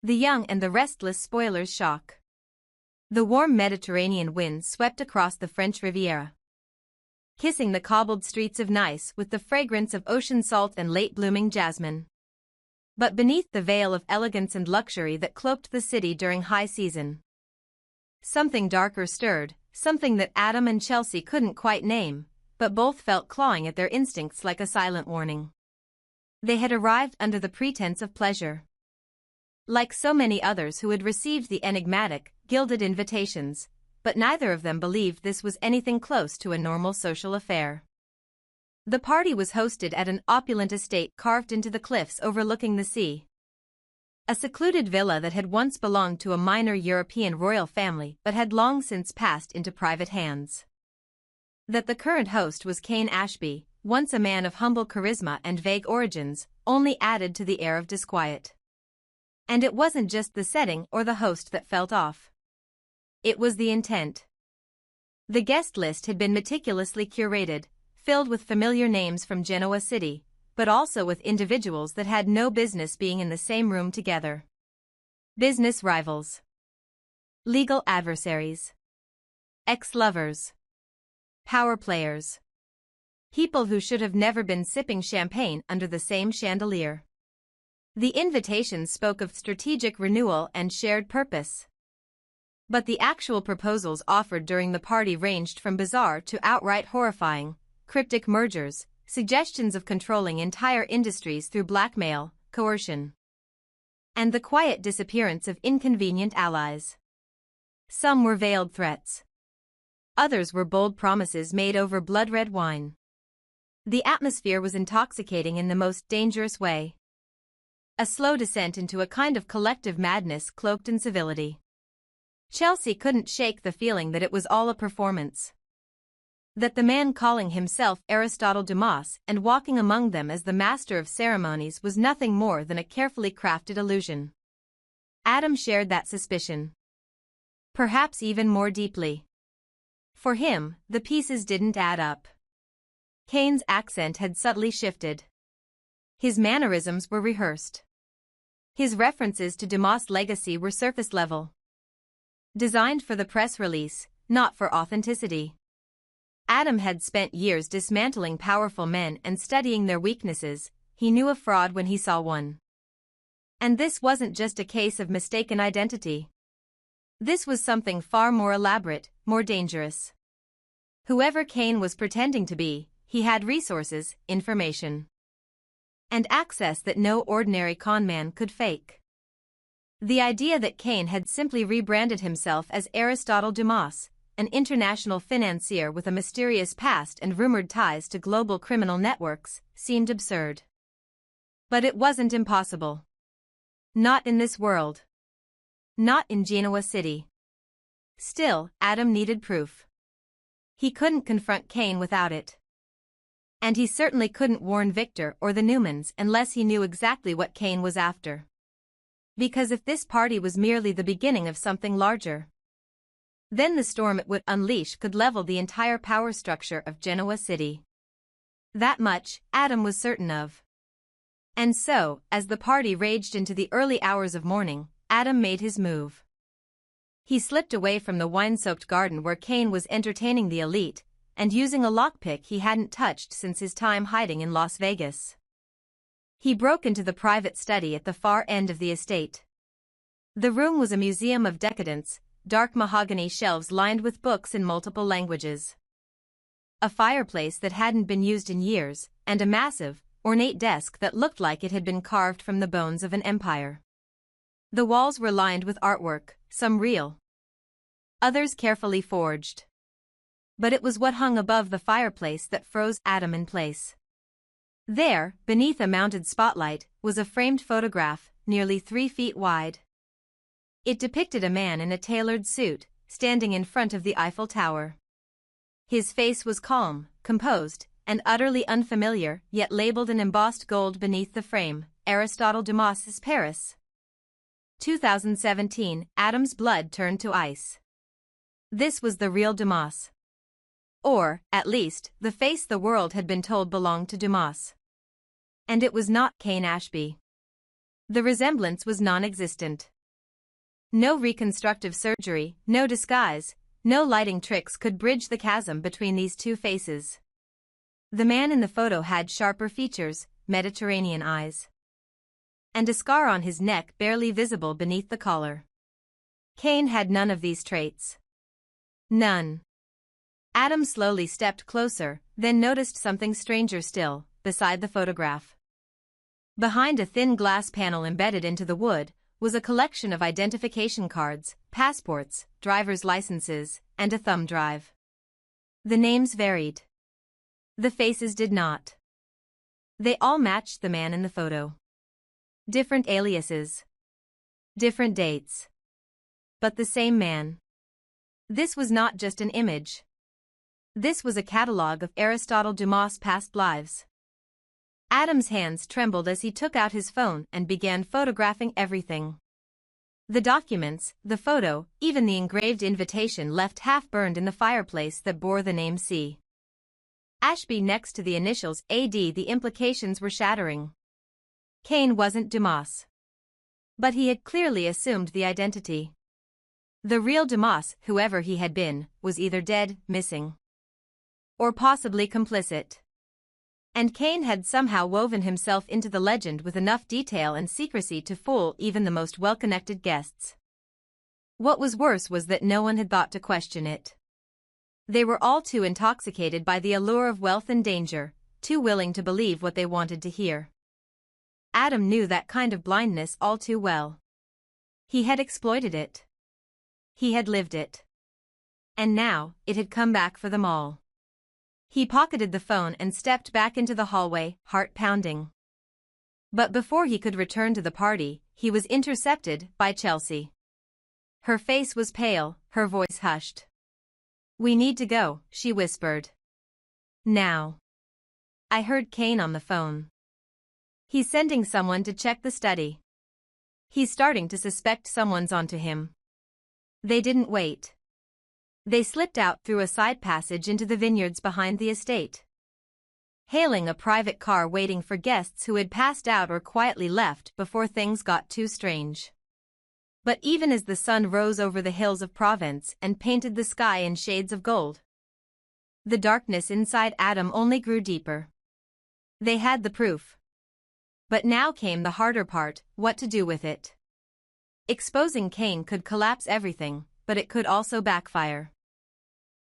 The young and the restless spoilers shock. The warm Mediterranean wind swept across the French Riviera, kissing the cobbled streets of Nice with the fragrance of ocean salt and late-blooming jasmine. But beneath the veil of elegance and luxury that cloaked the city during high season, something darker stirred, something that Adam and Chelsea couldn't quite name, but both felt clawing at their instincts like a silent warning. They had arrived under the pretense of pleasure. Like so many others who had received the enigmatic, gilded invitations, but neither of them believed this was anything close to a normal social affair. The party was hosted at an opulent estate carved into the cliffs overlooking the sea. A secluded villa that had once belonged to a minor European royal family but had long since passed into private hands. That the current host was Cain Ashby, once a man of humble charisma and vague origins, only added to the air of disquiet. And it wasn't just the setting or the host that felt off. It was the intent. The guest list had been meticulously curated, filled with familiar names from Genoa City, but also with individuals that had no business being in the same room together. Business rivals, legal adversaries, ex-lovers, power players, people who should have never been sipping champagne under the same chandelier. The invitations spoke of strategic renewal and shared purpose. But the actual proposals offered during the party ranged from bizarre to outright horrifying, cryptic mergers, suggestions of controlling entire industries through blackmail, coercion, and the quiet disappearance of inconvenient allies. Some were veiled threats. Others were bold promises made over blood-red wine. The atmosphere was intoxicating in the most dangerous way. A slow descent into a kind of collective madness cloaked in civility. Chelsea couldn't shake the feeling that it was all a performance. That the man calling himself Aristotle Dumas and walking among them as the master of ceremonies was nothing more than a carefully crafted illusion. Adam shared that suspicion. Perhaps even more deeply. For him, the pieces didn't add up. Cain's accent had subtly shifted. His mannerisms were rehearsed. His references to Dumas' legacy were surface level. Designed for the press release, not for authenticity. Adam had spent years dismantling powerful men and studying their weaknesses. He knew a fraud when he saw one. And this wasn't just a case of mistaken identity. This was something far more elaborate, more dangerous. Whoever Cain was pretending to be, he had resources, information, and access that no ordinary conman could fake. The idea that Cain had simply rebranded himself as Aristotle Dumas, an international financier with a mysterious past and rumored ties to global criminal networks, seemed absurd. But it wasn't impossible. Not in this world. Not in Genoa City. Still, Adam needed proof. He couldn't confront Cain without it. And he certainly couldn't warn Victor or the Newmans unless he knew exactly what Cain was after. Because if this party was merely the beginning of something larger, then the storm it would unleash could level the entire power structure of Genoa City. That much, Adam was certain of. And so, as the party raged into the early hours of morning, Adam made his move. He slipped away from the wine-soaked garden where Cain was entertaining the elite, and using a lockpick he hadn't touched since his time hiding in Las Vegas. He broke into the private study at the far end of the estate. The room was a museum of decadence, dark mahogany shelves lined with books in multiple languages. A fireplace that hadn't been used in years, and a massive, ornate desk that looked like it had been carved from the bones of an empire. The walls were lined with artwork, some real, others carefully forged. But it was what hung above the fireplace that froze Adam in place. There, beneath a mounted spotlight, was a framed photograph, nearly 3 feet wide. It depicted a man in a tailored suit, standing in front of the Eiffel Tower. His face was calm, composed, and utterly unfamiliar, yet labeled in embossed gold beneath the frame, Aristotle Dumas's Paris. 2017, Adam's blood turned to ice. This was the real Dumas. Or, at least, the face the world had been told belonged to Dumas. And it was not Cain Ashby. The resemblance was non-existent. No reconstructive surgery, no disguise, no lighting tricks could bridge the chasm between these two faces. The man in the photo had sharper features, Mediterranean eyes, and a scar on his neck barely visible beneath the collar. Cain had none of these traits. None. Adam slowly stepped closer, then noticed something stranger still, beside the photograph. Behind a thin glass panel embedded into the wood, was a collection of identification cards, passports, driver's licenses, and a thumb drive. The names varied. The faces did not. They all matched the man in the photo. Different aliases. Different dates. But the same man. This was not just an image. This was a catalogue of Aristotle Dumas' past lives. Adam's hands trembled as he took out his phone and began photographing everything. The documents, the photo, even the engraved invitation left half-burned in the fireplace that bore the name C. Ashby next to the initials AD. The implications were shattering. Cain wasn't Dumas. But he had clearly assumed the identity. The real Dumas, whoever he had been, was either dead, missing, or possibly complicit. And Cain had somehow woven himself into the legend with enough detail and secrecy to fool even the most well-connected guests. What was worse was that no one had thought to question it. They were all too intoxicated by the allure of wealth and danger, too willing to believe what they wanted to hear. Adam knew that kind of blindness all too well. He had exploited it. He had lived it. And now, it had come back for them all. He pocketed the phone and stepped back into the hallway, heart pounding. But before he could return to the party, he was intercepted by Chelsea. Her face was pale, her voice hushed. "We need to go," she whispered. "Now." "I heard Cain on the phone. He's sending someone to check the study. He's starting to suspect someone's onto him." They didn't wait. They slipped out through a side passage into the vineyards behind the estate. Hailing a private car waiting for guests who had passed out or quietly left before things got too strange. But even as the sun rose over the hills of Provence and painted the sky in shades of gold, the darkness inside Adam only grew deeper. They had the proof. But now came the harder part, what to do with it. Exposing Cain could collapse everything, but it could also backfire.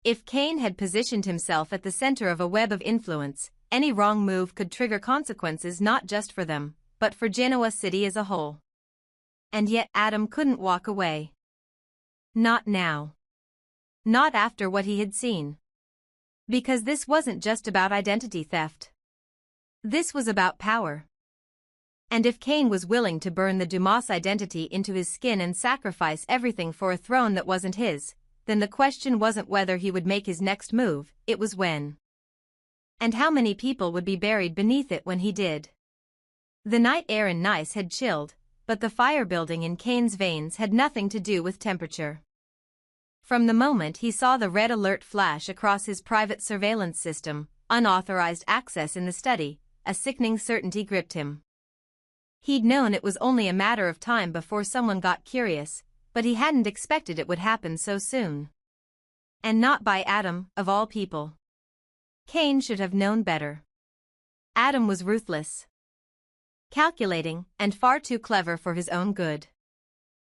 If Cain had positioned himself at the center of a web of influence, any wrong move could trigger consequences not just for them, but for Genoa City as a whole. And yet Adam couldn't walk away. Not now. Not after what he had seen. Because this wasn't just about identity theft. This was about power. And if Cain was willing to burn the Dumas identity into his skin and sacrifice everything for a throne that wasn't his, then the question wasn't whether he would make his next move, it was when. And how many people would be buried beneath it when he did. The night air in Nice had chilled, but the fire building in Cain's veins had nothing to do with temperature. From the moment he saw the red alert flash across his private surveillance system, unauthorized access in the study, a sickening certainty gripped him. He'd known it was only a matter of time before someone got curious, but he hadn't expected it would happen so soon. And not by Adam, of all people. Cain should have known better. Adam was ruthless, calculating, and far too clever for his own good.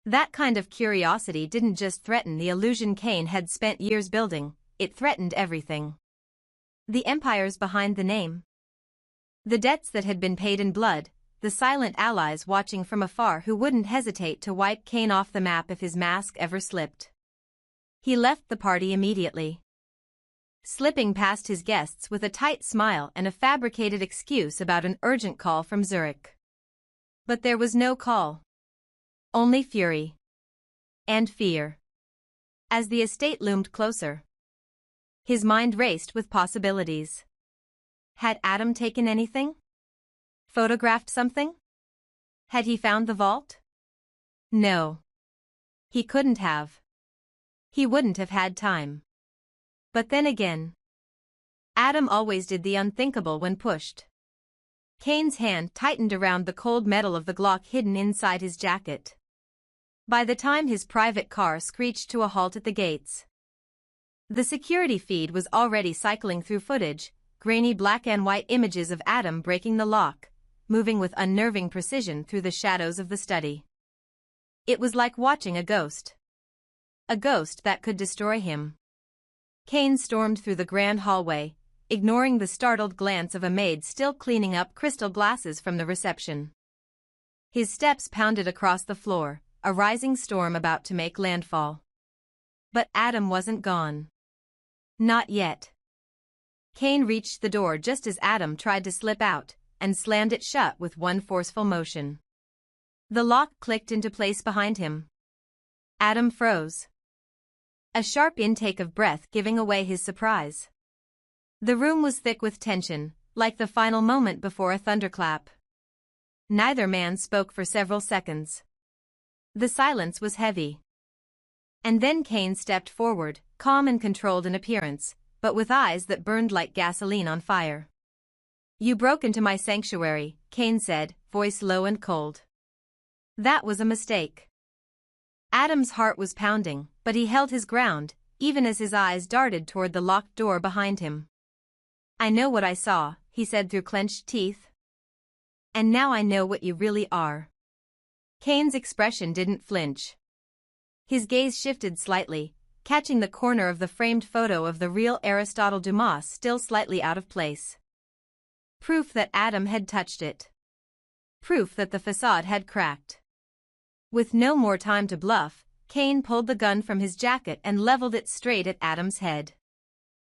That kind of curiosity didn't just threaten the illusion Cain had spent years building, it threatened everything. The empires behind the name. The debts that had been paid in blood, the silent allies watching from afar who wouldn't hesitate to wipe Cain off the map if his mask ever slipped. He left the party immediately, slipping past his guests with a tight smile and a fabricated excuse about an urgent call from Zurich. But there was no call. Only fury. And fear. As the estate loomed closer, his mind raced with possibilities. Had Adam taken anything? Photographed something? Had he found the vault? No. He couldn't have. He wouldn't have had time. But then again, Adam always did the unthinkable when pushed. Cain's hand tightened around the cold metal of the Glock hidden inside his jacket. By the time his private car screeched to a halt at the gates, the security feed was already cycling through footage, grainy black and white images of Adam breaking the lock, moving with unnerving precision through the shadows of the study. It was like watching a ghost. A ghost that could destroy him. Cain stormed through the grand hallway, ignoring the startled glance of a maid still cleaning up crystal glasses from the reception. His steps pounded across the floor, a rising storm about to make landfall. But Adam wasn't gone. Not yet. Cain reached the door just as Adam tried to slip out, and slammed it shut with one forceful motion. The lock clicked into place behind him. Adam froze. A sharp intake of breath giving away his surprise. The room was thick with tension, like the final moment before a thunderclap. Neither man spoke for several seconds. The silence was heavy. And then Cain stepped forward, calm and controlled in appearance, but with eyes that burned like gasoline on fire. "You broke into my sanctuary," Cain said, voice low and cold. "That was a mistake." Adam's heart was pounding, but he held his ground, even as his eyes darted toward the locked door behind him. "I know what I saw," he said through clenched teeth. "And now I know what you really are." Cain's expression didn't flinch. His gaze shifted slightly, catching the corner of the framed photo of the real Aristotle Dumas still slightly out of place. Proof that Adam had touched it. Proof that the facade had cracked. With no more time to bluff, Cain pulled the gun from his jacket and leveled it straight at Adam's head.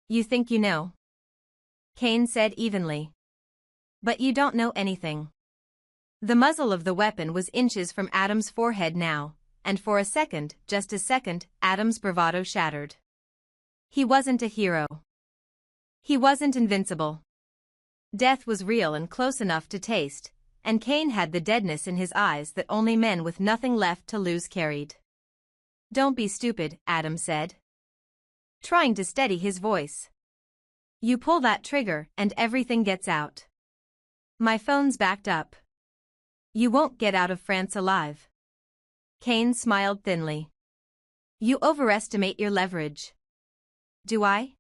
"You think you know?" Cain said evenly. "But you don't know anything." The muzzle of the weapon was inches from Adam's forehead now, and for a second, just a second, Adam's bravado shattered. He wasn't a hero. He wasn't invincible. Death was real and close enough to taste, and Cain had the deadness in his eyes that only men with nothing left to lose carried. "Don't be stupid," Adam said, trying to steady his voice. "You pull that trigger and everything gets out. My phone's backed up. You won't get out of France alive." Cain smiled thinly. "You overestimate your leverage." "Do I?"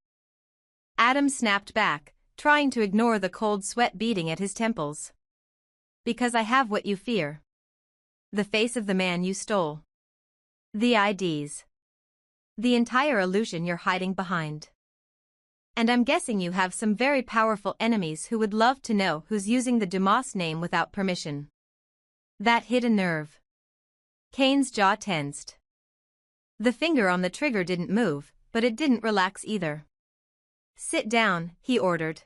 Adam snapped back, trying to ignore the cold sweat beating at his temples. "Because I have what you fear. The face of the man you stole. The IDs. The entire illusion you're hiding behind. And I'm guessing you have some very powerful enemies who would love to know who's using the Dumas name without permission." That hit a nerve. Cain's jaw tensed. The finger on the trigger didn't move, but it didn't relax either. "Sit down," he ordered.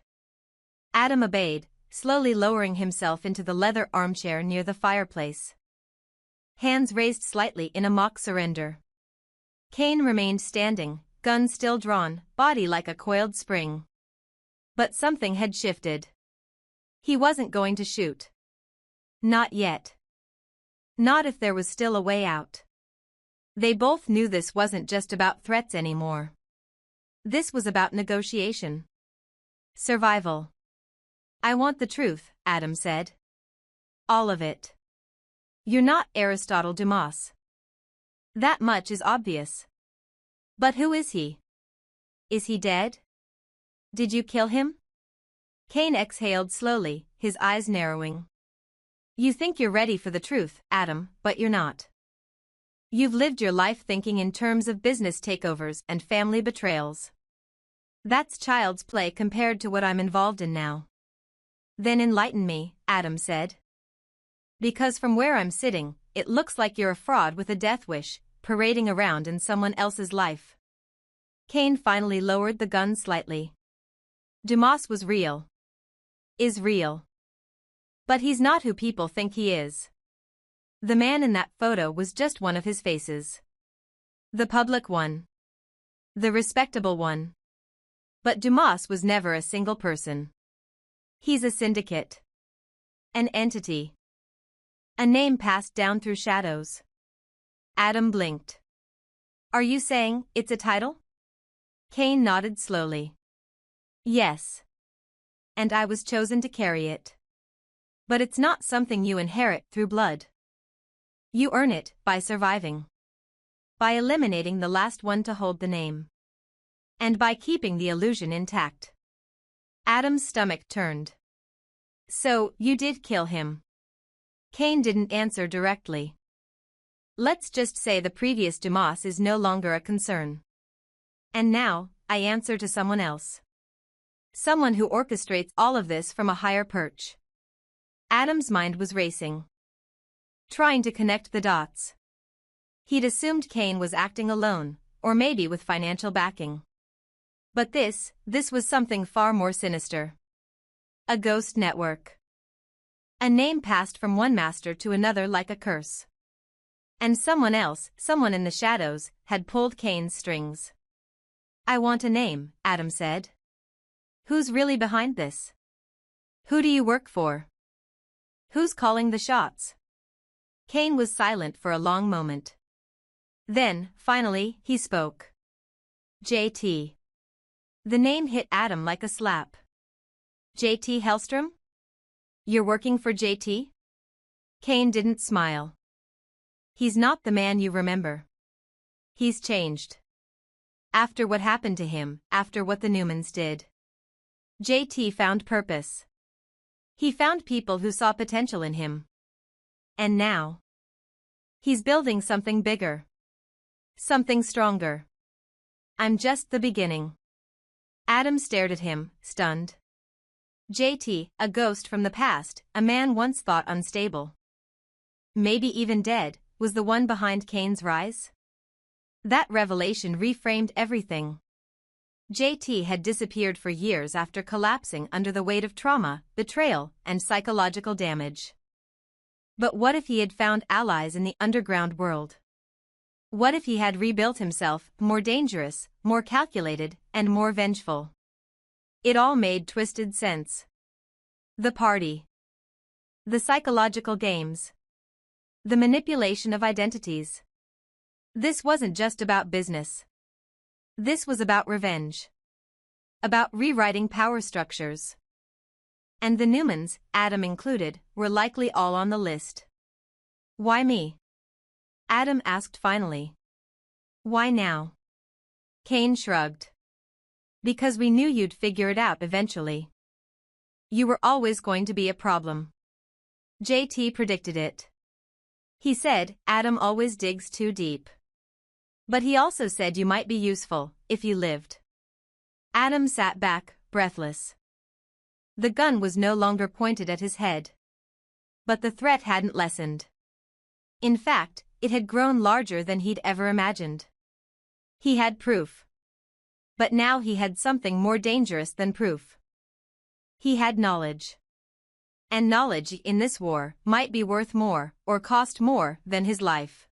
Adam obeyed, slowly lowering himself into the leather armchair near the fireplace. Hands raised slightly in a mock surrender. Cain remained standing, gun still drawn, body like a coiled spring. But something had shifted. He wasn't going to shoot. Not yet. Not if there was still a way out. They both knew this wasn't just about threats anymore. This was about negotiation. Survival. "I want the truth," Adam said. "All of it. You're not Aristotle Dumas. That much is obvious. But who is he? Is he dead? Did you kill him?" Cain exhaled slowly, his eyes narrowing. "You think you're ready for the truth, Adam, but you're not. You've lived your life thinking in terms of business takeovers and family betrayals. That's child's play compared to what I'm involved in now." "Then enlighten me," Adam said. "Because from where I'm sitting, it looks like you're a fraud with a death wish, parading around in someone else's life." Cain finally lowered the gun slightly. "Dumas was real. Is real. But he's not who people think he is. The man in that photo was just one of his faces. The public one. The respectable one. But Dumas was never a single person. He's a syndicate. An entity. A name passed down through shadows." Adam blinked. "Are you saying it's a title?" Cain nodded slowly. "Yes. And I was chosen to carry it. But it's not something you inherit through blood. You earn it by surviving. By eliminating the last one to hold the name. And by keeping the illusion intact. Adam's stomach turned. So, you did kill him. Cain didn't answer directly. Let's just say the previous Dumas is no longer a concern. And now, I answer to someone else. Someone who orchestrates all of this from a higher perch. Adam's mind was racing. Trying to connect the dots. He'd assumed Cain was acting alone, or maybe with financial backing. But this was something far more sinister. A ghost network. A name passed from one master to another like a curse. And someone else, someone in the shadows, had pulled Cain's strings. I want a name, Adam said. Who's really behind this? Who do you work for? Who's calling the shots? Cain was silent for a long moment. Then, finally, he spoke. JT. The name hit Adam like a slap. JT Hellstrom? You're working for JT? Cain didn't smile. He's not the man you remember. He's changed. After what happened to him, after what the Newmans did. JT found purpose. He found people who saw potential in him. And now, he's building something bigger. Something stronger. I'm just the beginning. Adam stared at him, stunned. JT, a ghost from the past, a man once thought unstable. Maybe even dead, was the one behind Cain's rise? That revelation reframed everything. JT had disappeared for years after collapsing under the weight of trauma, betrayal, and psychological damage. But what if he had found allies in the underground world? What if he had rebuilt himself, more dangerous, more calculated, and more vengeful? It all made twisted sense. The party. The psychological games. The manipulation of identities. This wasn't just about business. This was about revenge. About rewriting power structures. And the Newmans, Adam included, were likely all on the list. Why me? Adam asked finally. Why now? Cain shrugged. Because we knew you'd figure it out eventually. You were always going to be a problem. JT predicted it. He said, Adam always digs too deep. But he also said you might be useful, if you lived. Adam sat back, breathless. The gun was no longer pointed at his head. But the threat hadn't lessened. In fact, it had grown larger than he'd ever imagined. He had proof. But now he had something more dangerous than proof. He had knowledge. And knowledge in this war might be worth more, or cost more, than his life.